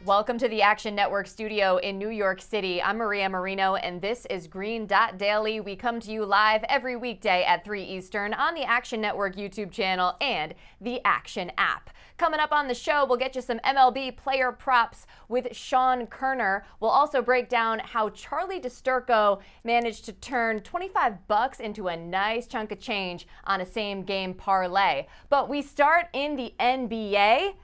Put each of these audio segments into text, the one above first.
Welcome to the Action Network studio in New York City. I'm Maria Marino, and this is Green Dot Daily. We come to you live every weekday at 3 Eastern on the Action Network YouTube channel and the Action app. Coming up on the show, we'll get you some MLB player props with Sean Koerner. We'll also break down how Charlie DiSturco managed to turn $25 into a nice chunk of change on a same-game parlay. But we start in the NBA.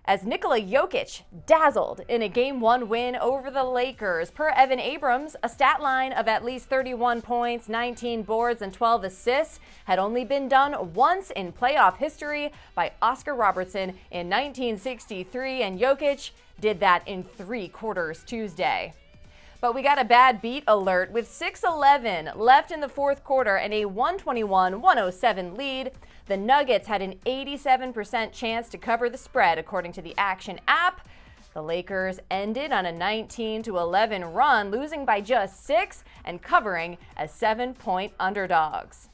As Nikola Jokic dazzled in a Game 1 win over the Lakers. Per Evan Abrams, a stat line of at least 31 points, 19 boards, and 12 assists had only been done once in playoff history by Oscar Robertson in 1963, and Jokic did that in 3 quarters Tuesday. But we got a bad beat alert with 6:11 left in the fourth quarter and a 121-107 lead. The Nuggets had an 87% chance to cover the spread, according to the Action app. The Lakers ended on a 19-11 run, losing by just 6 and covering as 7-point underdogs.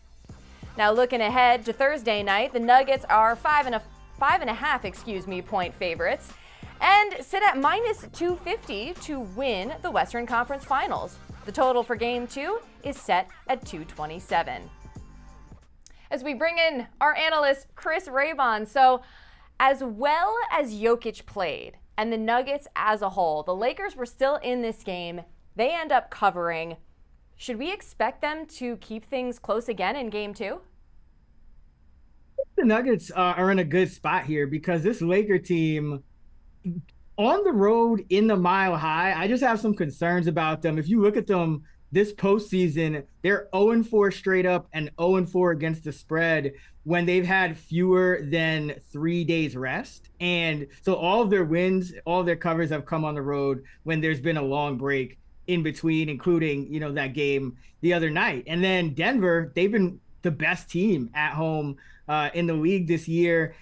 Now looking ahead to Thursday night, the Nuggets are 5.5 point favorites and sit at minus 250 to win the Western Conference Finals. The total for Game 2 is set at 227. As we bring in our analyst, Chris Raybon. So as well as Jokic played and the Nuggets as a whole, the Lakers were still in this game. They end up covering. Should we expect them to keep things close again in Game 2? The Nuggets are in a good spot here because this Laker team on the road in the Mile High, I just have some concerns about them. If you look at them this postseason, they're 0-4 straight up and 0-4 against the spread when they've had fewer than 3 days rest. And so all of their wins, all of their covers have come on the road when there's been a long break in between, including, that game the other night. And then Denver, they've been the best team at home in the league this year.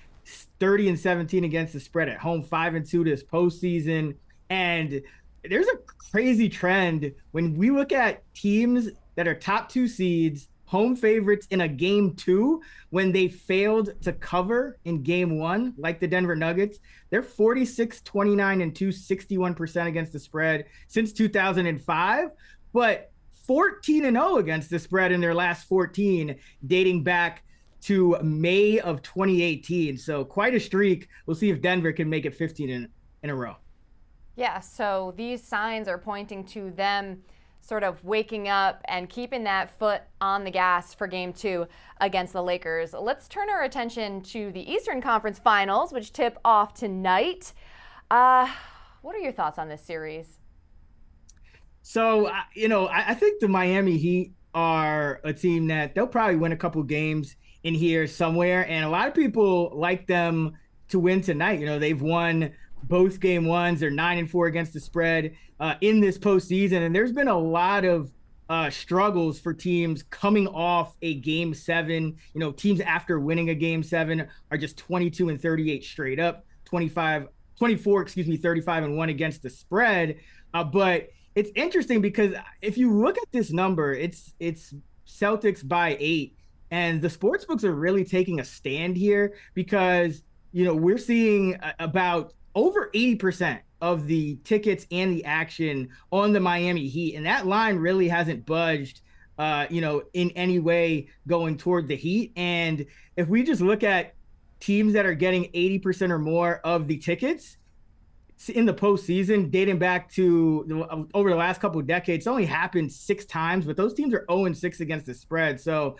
30-17 against the spread at home, 5-2 this postseason. And there's a crazy trend when we look at teams that are top 2 seeds, home favorites in a Game 2, when they failed to cover in Game 1, like the Denver Nuggets. They're 46-29-2, 61% against the spread since 2005, but 14-0 against the spread in their last 14, dating back to May of 2018. So quite a streak. We'll see if Denver can make it 15 in a row. Yeah, so these signs are pointing to them sort of waking up and keeping that foot on the gas for Game 2 against the Lakers. Let's turn our attention to the Eastern Conference Finals, which tip off tonight. What are your thoughts on this series? So, I think the Miami Heat are a team that they'll probably win a couple games in here somewhere. And a lot of people like them to win tonight. They've won both Game 1s. They're 9-4 against the spread in this postseason. And there's been a lot of struggles for teams coming off a Game 7. Teams after winning a Game 7 are just 22-38 straight up, 35-1 against the spread. But it's interesting because if you look at this number, it's Celtics by 8. And the sportsbooks are really taking a stand here because, we're seeing about over 80% of the tickets and the action on the Miami Heat. And that line really hasn't budged, in any way going toward the Heat. And if we just look at teams that are getting 80% or more of the tickets in the postseason, dating back to over the last couple of decades, it's only happened 6 times, but those teams are 0-6 against the spread. So,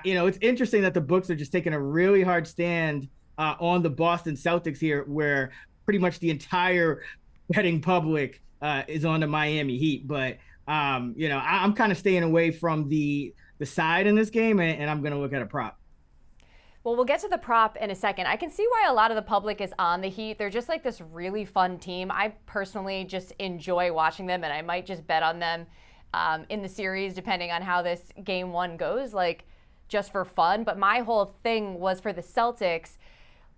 it's interesting that the books are just taking a really hard stand on the Boston Celtics here, where pretty much the entire betting public is on the Miami Heat. But, I'm kind of staying away from the side in this game, and I'm going to look at a prop. Well, we'll get to the prop in a second. I can see why a lot of the public is on the Heat. They're just like this really fun team. I personally just enjoy watching them, and I might just bet on them in the series, depending on how this Game 1 goes, just for fun. But my whole thing was for the Celtics.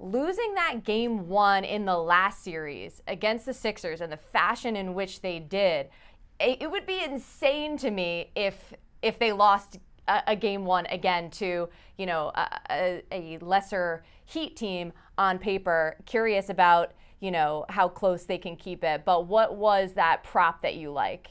Losing that Game 1 in the last series against the Sixers and the fashion in which they did, it would be insane to me if they lost a Game 1 again to, a lesser Heat team on paper. Curious about, how close they can keep it. But what was that prop that you like?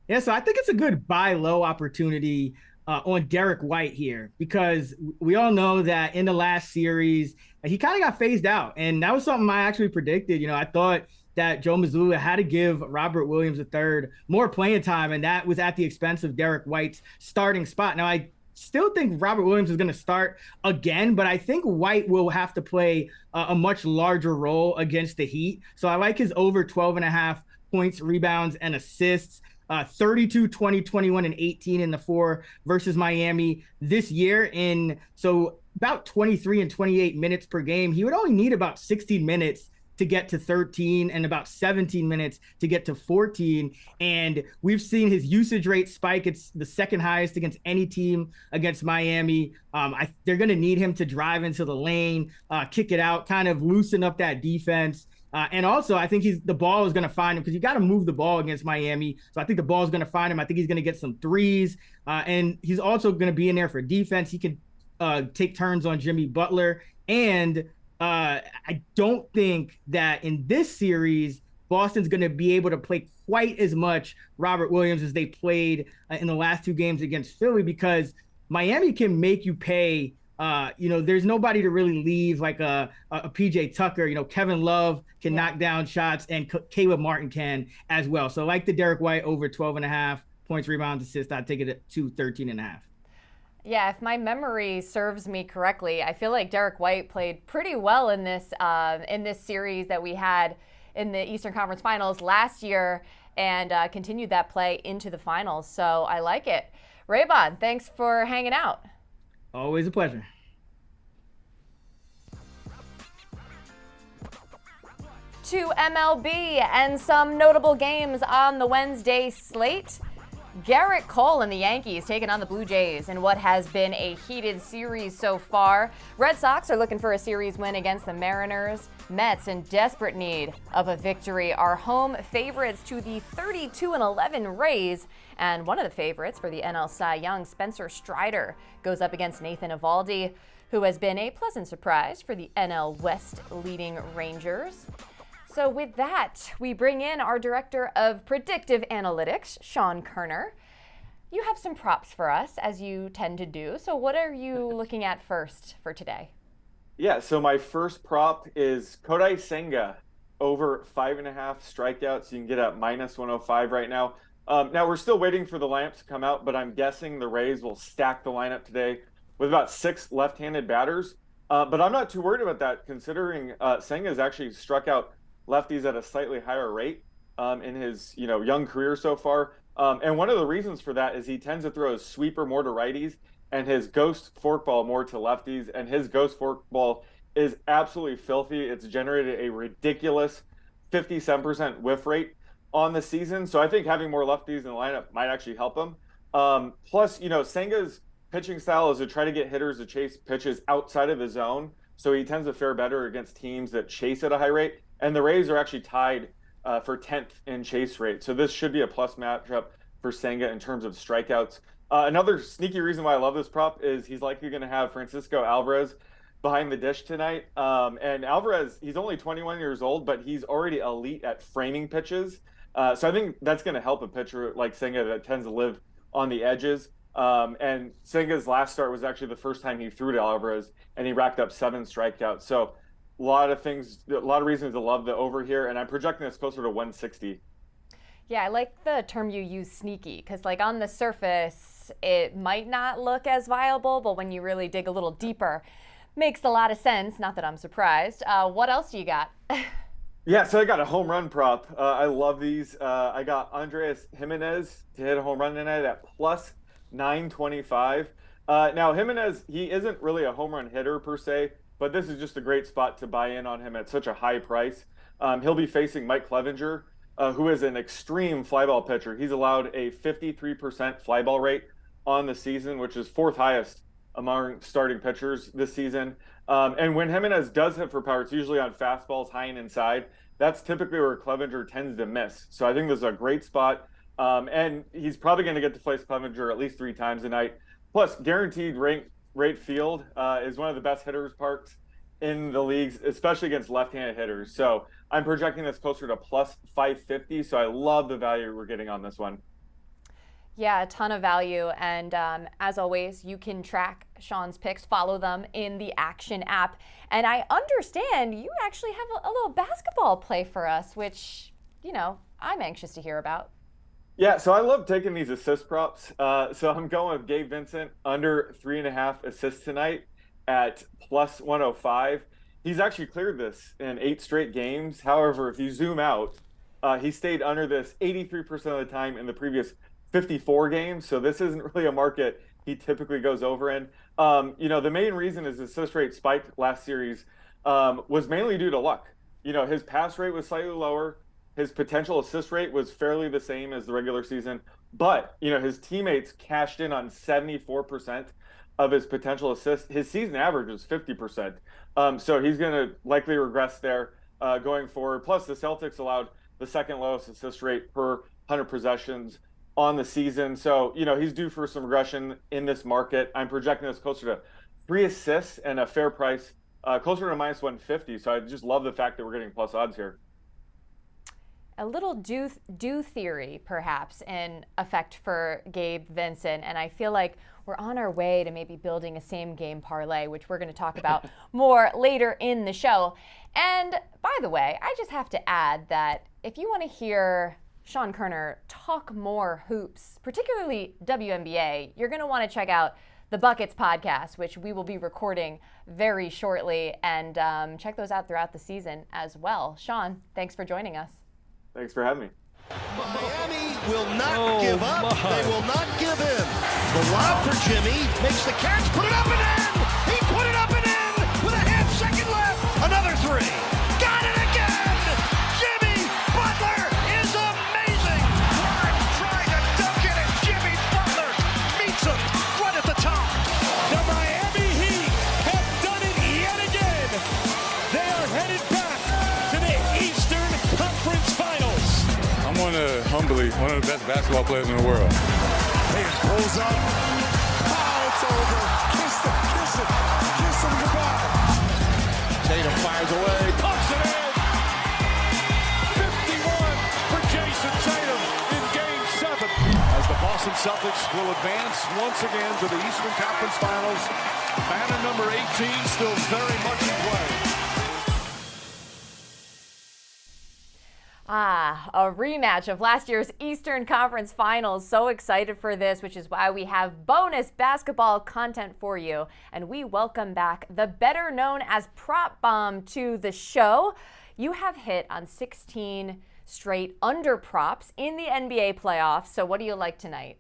Yeah, so I think it's a good buy low opportunity on Derek White here because we all know that in the last series, he kind of got phased out. And that was something I actually predicted. I thought that Joe Mazzulla had to give Robert Williams III more playing time, and that was at the expense of Derek White's starting spot. Now, I still think Robert Williams is going to start again, but I think White will have to play a much larger role against the Heat. So I like his over 12.5 points, rebounds, and assists. 32, 20, 21, and 18 in the 4 versus Miami this year. So about 23 and 28 minutes per game. He would only need about 16 minutes to get to 13 and about 17 minutes to get to 14. And we've seen his usage rate spike. It's the second highest against any team against Miami. They're going to need him to drive into the lane, kick it out, kind of loosen up that defense. And also, I think the ball is going to find him because you got to move the ball against Miami. So I think the ball is going to find him. I think he's going to get some threes. And he's also going to be in there for defense. He can take turns on Jimmy Butler. And I don't think that in this series, Boston's going to be able to play quite as much Robert Williams as they played in the last 2 games against Philly because Miami can make you pay. There's nobody to really leave like a PJ Tucker. Kevin Love can knock down shots and Caleb Martin can as well. So like the Derek White over 12.5 points, rebounds, assists, I'd take it to 13.5. Yeah, if my memory serves me correctly, I feel like Derek White played pretty well in this series that we had in the Eastern Conference Finals last year and continued that play into the finals. So I like it. Raybon, thanks for hanging out. Always a pleasure. To MLB and some notable games on the Wednesday slate. Garrett Cole and the Yankees taking on the Blue Jays in what has been a heated series so far. Red Sox are looking for a series win against the Mariners. Mets, in desperate need of a victory, are home favorites to the 32-11 Rays. And one of the favorites for the NL Cy Young, Spencer Strider, goes up against Nathan Eovaldi, who has been a pleasant surprise for the NL West leading Rangers. So with that, we bring in our Director of Predictive Analytics, Sean Koerner. You have some props for us, as you tend to do. So what are you looking at first for today? Yeah, so my first prop is Kodai Senga over 5.5 strikeouts. You can get at -105 right now. Now, we're still waiting for the lineup to come out, but I'm guessing the Rays will stack the lineup today with about 6 left-handed batters. But I'm not too worried about that, considering Senga has actually struck out lefties at a slightly higher rate in his young career so far. And one of the reasons for that is he tends to throw his sweeper more to righties and his ghost forkball more to lefties. And his ghost forkball is absolutely filthy. It's generated a ridiculous 57% whiff rate on the season. So I think having more lefties in the lineup might actually help him. Plus, Senga's pitching style is to try to get hitters to chase pitches outside of the zone. So he tends to fare better against teams that chase at a high rate. And the Rays are actually tied for 10th in chase rate. So this should be a plus matchup for Senga in terms of strikeouts. Another sneaky reason why I love this prop is he's likely going to have Francisco Alvarez behind the dish tonight. And Alvarez, he's only 21 years old, but he's already elite at framing pitches. So I think that's going to help a pitcher like Senga that tends to live on the edges. And Senga's last start was actually the first time he threw to Alvarez, and he racked up 7 strikeouts. So a lot of reasons to love the over here, and I'm projecting this closer to 160. Yeah, I like the term you use, sneaky, because on the surface, it might not look as viable, but when you really dig a little deeper, makes a lot of sense. Not that I'm surprised. What else do you got? Yeah, so I got a home run prop. I love these. I got Andres Jimenez to hit a home run tonight at plus 925. Now, Jimenez, he isn't really a home run hitter per se, but this is just a great spot to buy in on him at such a high price. He'll be facing Mike Clevinger, who is an extreme fly ball pitcher. He's allowed a 53% fly ball rate on the season, which is 4th highest among starting pitchers this season. And when Jimenez does hit for power, it's usually on fastballs high and inside. That's typically where Clevinger tends to miss. So I think this is a great spot. And he's probably going to get to face Clevinger at least 3 times a night. Plus, guaranteed rate field is one of the best hitters parks in the leagues, especially against left-handed hitters. So I'm projecting this closer to plus 550. So I love the value we're getting on this one. Yeah, a ton of value. And as always, you can track Sean's picks, follow them in the Action app. And I understand you actually have a little basketball play for us, which, I'm anxious to hear about. Yeah, so I love taking these assist props. So I'm going with Gabe Vincent under 3.5 assists tonight at plus 105. He's actually cleared this in 8 straight games. However, if you zoom out, he stayed under this 83% of the time in the previous 54 games. So this isn't really a market he typically goes over in. The main reason his assist rate spiked last series was mainly due to luck. His pass rate was slightly lower. His potential assist rate was fairly the same as the regular season, but his teammates cashed in on 74% of his potential assists. His season average was 50%. So he's going to likely regress there going forward. Plus, the Celtics allowed the second lowest assist rate per 100 possessions on the season. So, he's due for some regression in this market. I'm projecting this closer to 3 assists and a fair price, closer to minus 150. So I just love the fact that we're getting plus odds here. A little due theory, perhaps, in effect for Gabe Vincent. And I feel like we're on our way to maybe building a same game parlay, which we're going to talk about more later in the show. And by the way, I just have to add that if you want to hear Sean Koerner talk more hoops, particularly WNBA, you're going to want to check out the Buckets podcast, which we will be recording very shortly, and check those out throughout the season as well. Sean, thanks for joining us. Thanks for having me. Miami will not give up. They will not give in. The lob for Jimmy. Makes the catch. Put it up and in. He put it up and in with a half second left. Another 3. Got it again. Jimmy Butler is amazing. Grimes trying to dunk it, and Jimmy Butler meets him right at the top. The Miami Heat have done it yet again. They are headed back to the Eastern Conference Finals. I'm one of the best basketball players in the world. Hayes pulls up. Oh, it's over. Kiss him goodbye. Tatum fires away. Pumps it in. 51 for Jason Tatum in Game 7. As the Boston Celtics will advance once again to the Eastern Conference Finals. Banner number 18 still very much in play. A rematch of last year's Eastern Conference Finals. So excited for this, which is why we have bonus basketball content for you. And we welcome back the better known as Prop Bomb to the show. You have hit on 16 straight under props in the NBA playoffs. So what do you like tonight?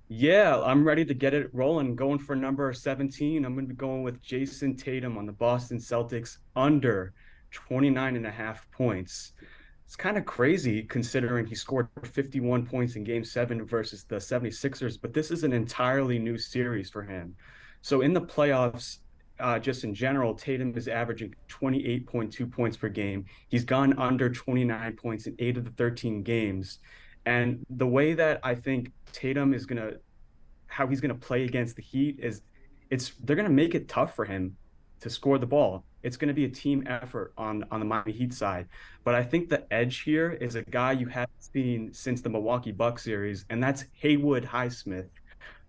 Yeah, I'm ready to get it rolling. Going for number 17. I'm going to be going with Jason Tatum on the Boston Celtics under 29.5 points. It's kind of crazy considering he scored 51 points in Game 7 versus the 76ers, but this is an entirely new series for him. So in the playoffs, just in general, Tatum is averaging 28.2 points per game. He's gone under 29 points in 8 of the 13 games. And the way that I think Tatum is how he's going to play against the Heat is they're going to make it tough for him to score the ball. It's going to be a team effort on the Miami Heat side. But I think the edge here is a guy you haven't seen since the Milwaukee Bucks series, and that's Haywood Highsmith,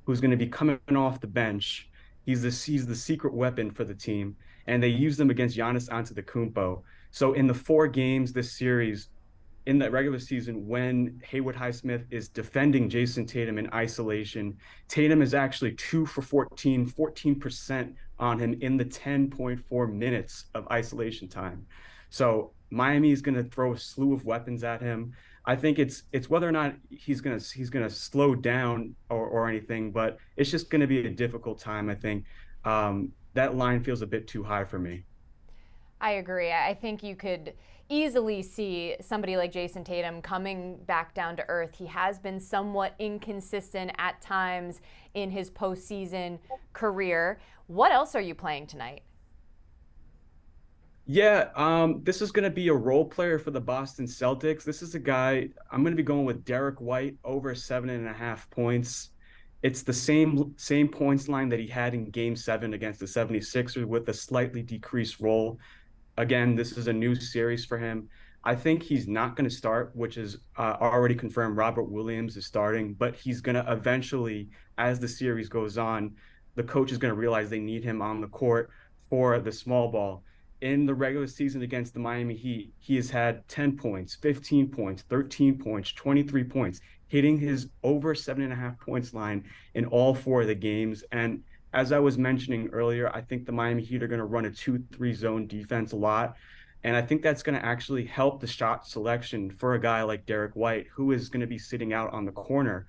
who's going to be coming off the bench. He's the secret weapon for the team, and they use them against Giannis Antetokounmpo. So in the 4 games this series, in the regular season, when Haywood Highsmith is defending Jason Tatum in isolation, Tatum is actually 2 for 14% on him in the 10.4 minutes of isolation time. So Miami is going to throw a slew of weapons at him. I think it's whether or not he's going to slow down or anything, but it's just going to be a difficult time. I think that line feels a bit too high for me. I agree. I think you could easily see somebody like Jason Tatum coming back down to earth. He has been somewhat inconsistent at times in his postseason career. What else are you playing tonight? Yeah, this is going to be a role player for the Boston Celtics. This is a guy, I'm going to be going with Derek White over 7.5 points. It's the same points line that he had in Game 7 against the 76ers with a slightly decreased role. Again, this is a new series for him. I think he's not going to start, which is already confirmed. Robert Williams is starting, but he's going to eventually, as the series goes on, the coach is going to realize they need him on the court for the small ball. In the regular season against the Miami Heat, he has had 10 points, 15 points, 13 points, 23 points, hitting his over 7.5 points line in all 4 of the games. And as I was mentioning earlier, I think the Miami Heat are going to run a 2-3 zone defense a lot. And I think that's going to actually help the shot selection for a guy like Derek White, who is going to be sitting out on the corner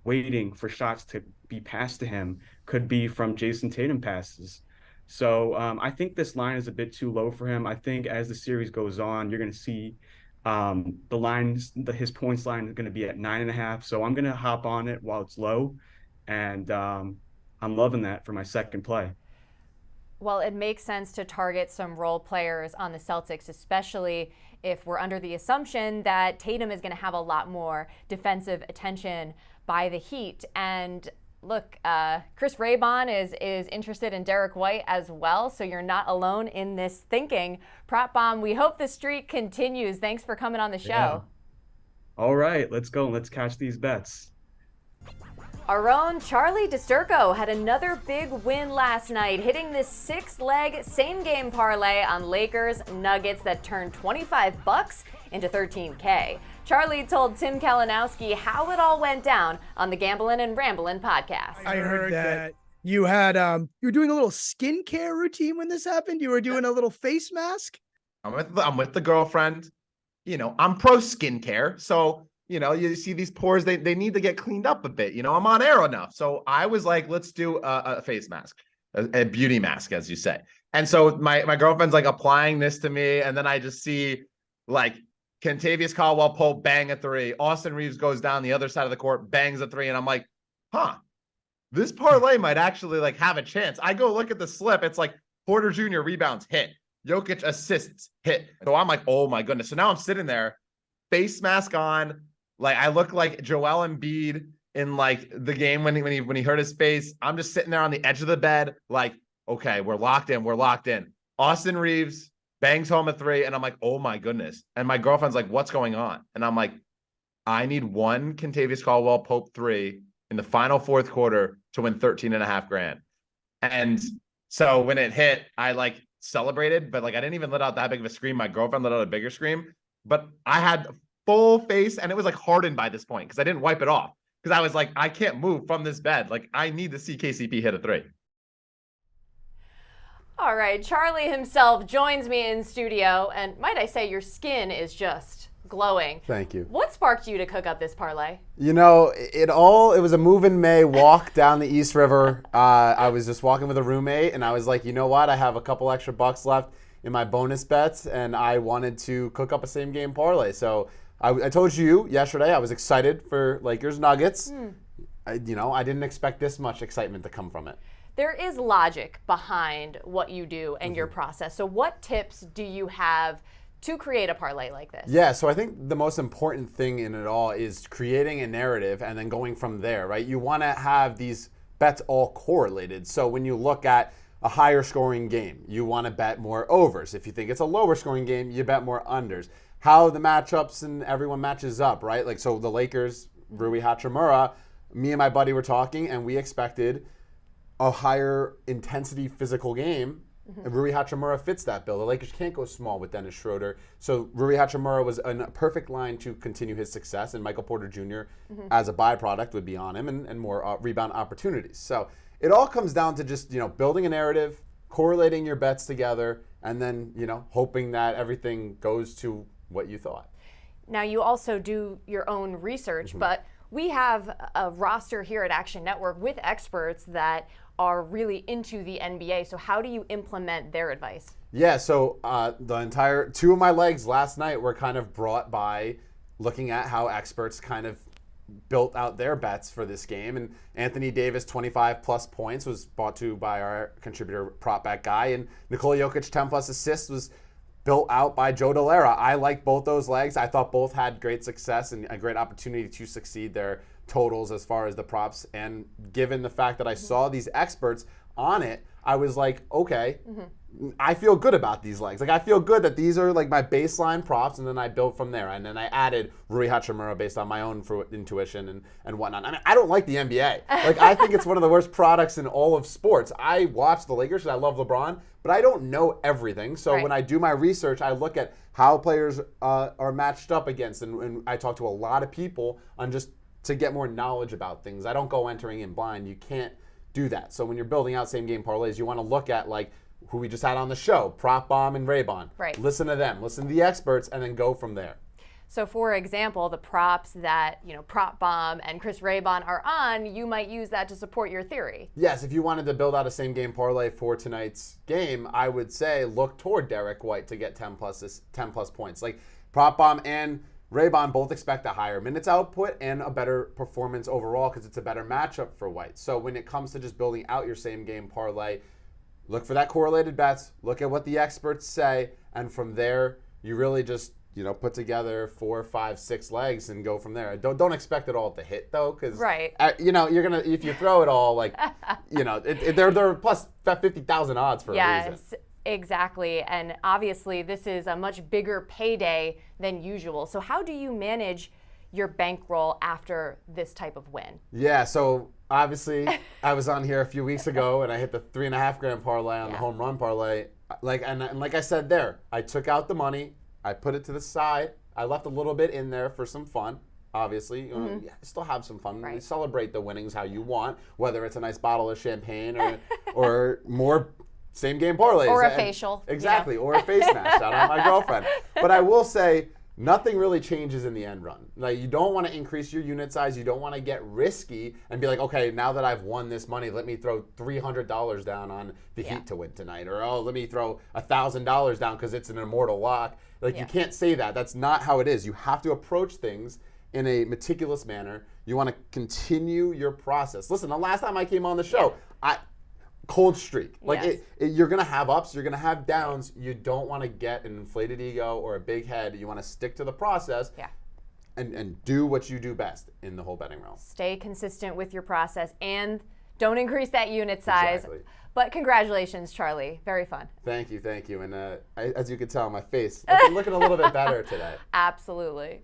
waiting for shots to be passed to him, could be from Jason Tatum passes. So I think this line is a bit too low for him. I think as the series goes on, you're going to see his points line is going to be at 9.5. So I'm going to hop on it while it's low. And I'm loving that for my second play. Well, it makes sense to target some role players on the Celtics, especially if we're under the assumption that Tatum is going to have a lot more defensive attention by the Heat. And look, Chris Raybon is interested in Derek White as well, so you're not alone in this thinking. Prop Bomb, we hope the streak continues. Thanks for coming on the show. Yeah. All right, let's go. Let's catch these bets. Our own Charlie DiSturco had another big win last night, hitting this 6-leg same-game parlay on Lakers Nuggets that turned $25 into $13K. Charlie told Tim Kalinowski how it all went down on the Gamblin' and Ramblin' podcast. I heard that you had you were doing a little skincare routine when this happened. You were doing a little face mask. I'm with the girlfriend. You know, I'm pro skincare, so you know, you see these pores, they need to get cleaned up a bit. You know, I'm on air enough. So I was like, let's do a face mask, a beauty mask, as you say. And so my girlfriend's like applying this to me. And then I just see like Kentavious Caldwell-Pope bang a 3. Austin Reeves goes down the other side of the court, bangs a 3. And I'm like, this parlay might actually like have a chance. I go look at the slip. It's like Porter Jr. rebounds hit. Jokic assists hit. So I'm like, oh my goodness. So now I'm sitting there, face mask on. Like I look like Joel Embiid in like the game when he hurt his face. I'm just sitting there on the edge of the bed, like, okay, we're locked in. Austin Reeves bangs home a 3, and I'm like, oh my goodness. And my girlfriend's like, what's going on? And I'm like, I need one Kentavious Caldwell-Pope 3 in the final 4th quarter to win $13.5 grand. And so when it hit, I like celebrated, but like I didn't even let out that big of a scream. My girlfriend let out a bigger scream, but I had full face, and it was like hardened by this point because I didn't wipe it off because I was like, I can't move from this bed. Like I need to see KCP hit a 3. All right, Charlie himself joins me in studio, and might I say your skin is just glowing. Thank you. What sparked you to cook up this parlay? You know, it was a move in May walk down the East River. I was just walking with a roommate, and I was like, you know what? I have a couple extra bucks left in my bonus bets, and I wanted to cook up a same game parlay. So I told you yesterday I was excited for Lakers Nuggets. I didn't expect this much excitement to come from it. There is logic behind what you do and your process. So what tips do you have to create a parlay like this? Yeah, so I think the most important thing in it all is creating a narrative and then going from there, right? You want to have these bets all correlated. So when you look at a higher scoring game, you want to bet more overs. If you think it's a lower scoring game, you bet more unders. How the matchups and everyone matches up, right? Like, so the Lakers, Rui Hachimura, me and my buddy were talking, and we expected a higher intensity physical game. And Rui Hachimura fits that bill. The Lakers can't go small with Dennis Schroeder. So Rui Hachimura was a perfect line to continue his success, and Michael Porter Jr. As a byproduct would be on him and more rebound opportunities. So it all comes down to just, building a narrative, correlating your bets together, and then, hoping that everything goes to what you thought. Now, you also do your own research, but we have a roster here at Action Network with experts that are really into the NBA. So how do you implement their advice? Yeah, so the entire 2 of my legs last night were kind of brought by looking at how experts kind of built out their bets for this game. And Anthony Davis, 25 plus points, was brought to by our contributor prop bet guy. And Nikola Jokic, 10 plus assists, was built out by Joe Delera. I like both those legs. I thought both had great success and a great opportunity to succeed. They're totals as far as the props. And given the fact that I saw these experts on it, I was like, okay, I feel good about these legs. Like, I feel good that these are like my baseline props, and then I built from there. And then I added Rui Hachimura based on my own intuition and whatnot. I mean, I don't like the NBA. Like, I think it's one of the worst products in all of sports. I watch the Lakers because I love LeBron, but I don't know everything. So when I do my research, I look at how players are matched up against, and I talk to a lot of people on just to get more knowledge about things. I don't go entering in blind. You can't do that. So when you're building out same game parlays, you want to look at like who we just had on the show, Prop Bomb and Raybon. Right. Listen to them, listen to the experts, and then go from there. So for example, the props that, Prop Bomb and Chris Raybon are on, you might use that to support your theory. Yes, if you wanted to build out a same game parlay for tonight's game, I would say look toward Derek White to get 10 plus points. Like Prop Bomb and Raybon both expect a higher minutes output and a better performance overall because it's a better matchup for White. So when it comes to just building out your same game parlay, look for that correlated bets, look at what the experts say, and from there, you really just put together 4, 5, 6 legs and go from there. Don't expect it all to hit though, because you're gonna, if you throw it all, like they're plus 50,000 odds for a reason. Yes, exactly. And obviously, this is a much bigger payday than usual. So how do you manage your bankroll after this type of win? Yeah, so obviously, I was on here a few weeks ago and I hit the $3.5 grand parlay on the home run parlay. And like I said there, I took out the money, I put it to the side, I left a little bit in there for some fun. Obviously, still have some fun. Right. Celebrate the winnings how you want, whether it's a nice bottle of champagne or more same game parlays. Or a facial. Exactly, or a face mask. Shout out my girlfriend. But I will say, nothing really changes in the end run. Like, you don't want to increase your unit size. You don't want to get risky and be like, okay, now that I've won this money, let me throw $300 down on the Heat to win tonight. Or, let me throw $1,000 down because it's an immortal lock. Like, you can't say that. That's not how it is. You have to approach things in a meticulous manner. You want to continue your process. Listen, the last time I came on the show, cold streak. Like you're going to have ups, you're going to have downs. You don't want to get an inflated ego or a big head. You want to stick to the process and do what you do best in the whole betting realm. Stay consistent with your process and don't increase that unit size. Exactly. But congratulations, Charlie. Very fun. Thank you. And as you can tell on my face, looking a little bit better today. Absolutely.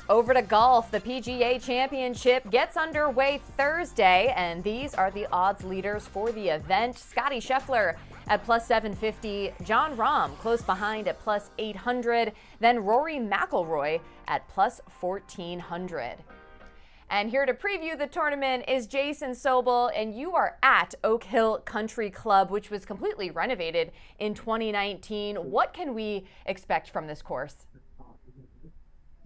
Over to golf, the PGA Championship gets underway Thursday, and these are the odds leaders for the event. Scottie Scheffler at plus 750, Jon Rahm close behind at plus 800, then Rory McIlroy at plus 1400. And here to preview the tournament is Jason Sobel, and you are at Oak Hill Country Club, which was completely renovated in 2019. What can we expect from this course?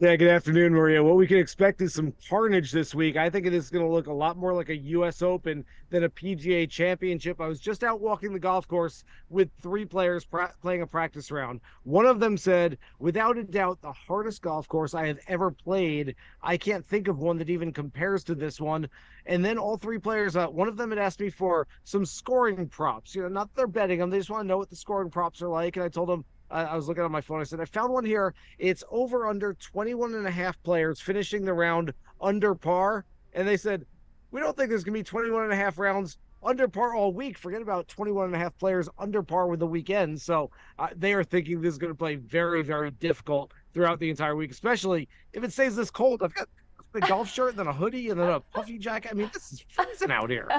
Yeah, good afternoon, Maria. What we can expect is some carnage this week. I think it is going to look a lot more like a U.S. Open than a PGA Championship. I was just out walking the golf course with 3 players playing a practice round. One of them said, without a doubt, the hardest golf course I have ever played. I can't think of one that even compares to this one. And then all 3 players, one of them had asked me for some scoring props. Not that they're betting them. They just want to know what the scoring props are like. And I told them, I was looking on my phone. I said, I found one here. It's over under 21.5 players finishing the round under par. And they said, we don't think there's going to be 21.5 rounds under par all week. Forget about 21.5 players under par with the weekend. So they are thinking this is going to play very, very difficult throughout the entire week, especially if it stays this cold. I've got a golf shirt, then a hoodie, and then a puffy jacket. I mean, this is freezing out here.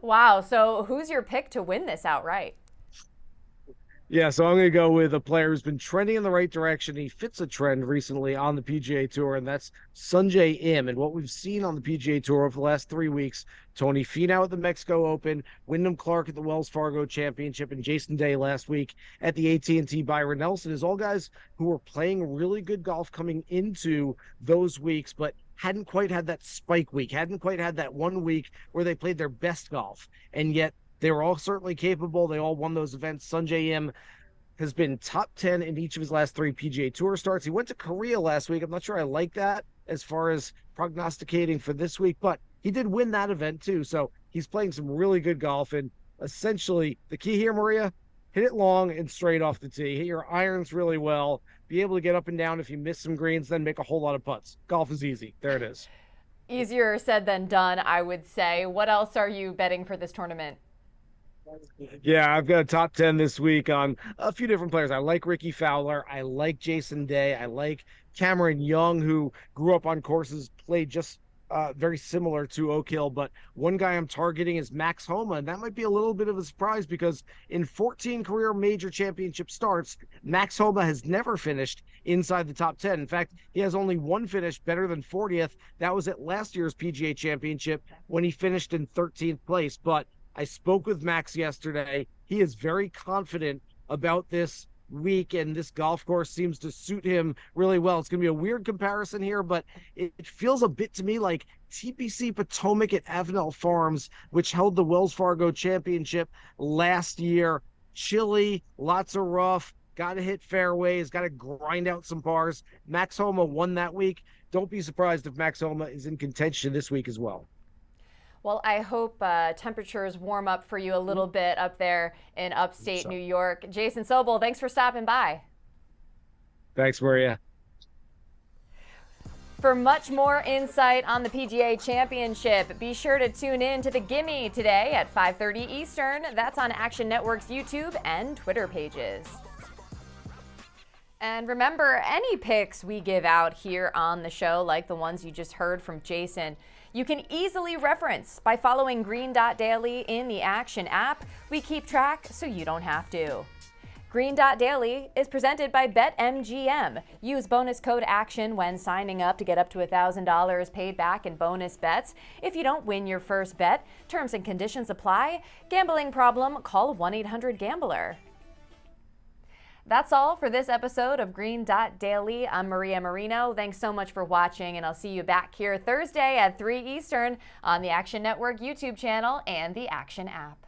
Wow. So who's your pick to win this outright? Yeah, so I'm going to go with a player who's been trending in the right direction. He fits a trend recently on the PGA Tour, and that's Sungjae Im. And what we've seen on the PGA Tour over the last 3 weeks, Tony Finau at the Mexico Open, Wyndham Clark at the Wells Fargo Championship, and Jason Day last week at the AT&T Byron Nelson is all guys who were playing really good golf coming into those weeks, but hadn't quite had that spike week, hadn't quite had that 1 week where they played their best golf. And yet, they were all certainly capable. They all won those events. Sungjae Im has been top 10 in each of his last 3 PGA Tour starts. He went to Korea last week. I'm not sure I like that as far as prognosticating for this week, but he did win that event too. So he's playing some really good golf. And essentially, the key here, Maria, hit it long and straight off the tee. Hit your irons really well. Be able to get up and down if you miss some greens, then make a whole lot of putts. Golf is easy. There it is. Easier said than done, I would say. What else are you betting for this tournament? Yeah, I've got a top 10 this week on a few different players. I like Ricky Fowler. I like Jason Day. I like Cameron Young, who grew up on courses, played just very similar to Oak Hill. But one guy I'm targeting is Max Homa, and that might be a little bit of a surprise because in 14 career major championship starts, Max Homa has never finished inside the top 10. In fact, he has only one finish better than 40th. That was at last year's PGA Championship when he finished in 13th place. But I spoke with Max yesterday. He is very confident about this week, and this golf course seems to suit him really well. It's going to be a weird comparison here, but it feels a bit to me like TPC Potomac at Avenel Farms, which held the Wells Fargo Championship last year. Chilly, lots of rough, got to hit fairways, got to grind out some pars. Max Homa won that week. Don't be surprised if Max Homa is in contention this week as well. Well, I hope temperatures warm up for you a little bit up there in upstate New York. Jason Sobel, thanks for stopping by. Thanks, Maria. For much more insight on the PGA Championship, be sure to tune in to the Gimme today at 5:30 Eastern. That's on Action Network's YouTube and Twitter pages. And remember, any picks we give out here on the show, like the ones you just heard from Jason, you can easily reference by following Green Dot Daily in the Action app. We keep track so you don't have to. Green Dot Daily is presented by BetMGM. Use bonus code ACTION when signing up to get up to $1,000 paid back in bonus bets. If you don't win your first bet, terms and conditions apply. Gambling problem? Call 1-800-GAMBLER. That's all for this episode of Green Dot Daily. I'm Maria Marino. Thanks so much for watching, and I'll see you back here Thursday at 3 Eastern on the Action Network YouTube channel and the Action app.